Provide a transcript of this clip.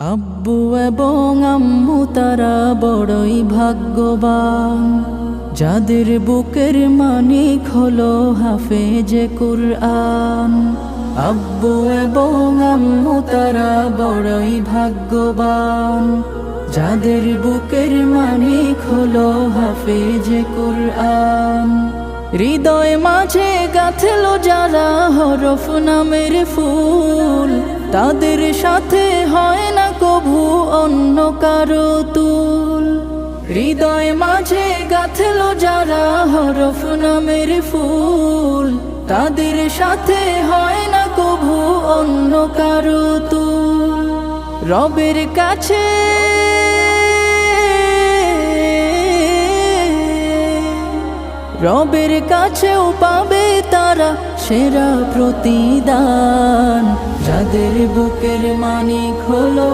আব্বু এবং আম্মু তারা বড়ই ভাগ্যবান, যাদের বুকের মানিক হলো হাফেজে কুরআন। আব্বু এবং আম্মু তারা বড়ই ভাগ্যবান, যাদের বুকের মানিক হলো হাফেজে কুরআন। হৃদয় মাঝে গাঁথলো যারা হরফ নামের ফুল, তাদের সাথে হয় না কভু অন্য কারো তুল। হৃদয় মাঝে গাঁথলো যারা হরফ নামের ফুল, তাদের সাথে হয় না কভু অন্য কারো তুল। রবের কাছে রবের কাছেও পাবে তারা সেরা প্রতিদান, যাদের বুকের মানিক হলো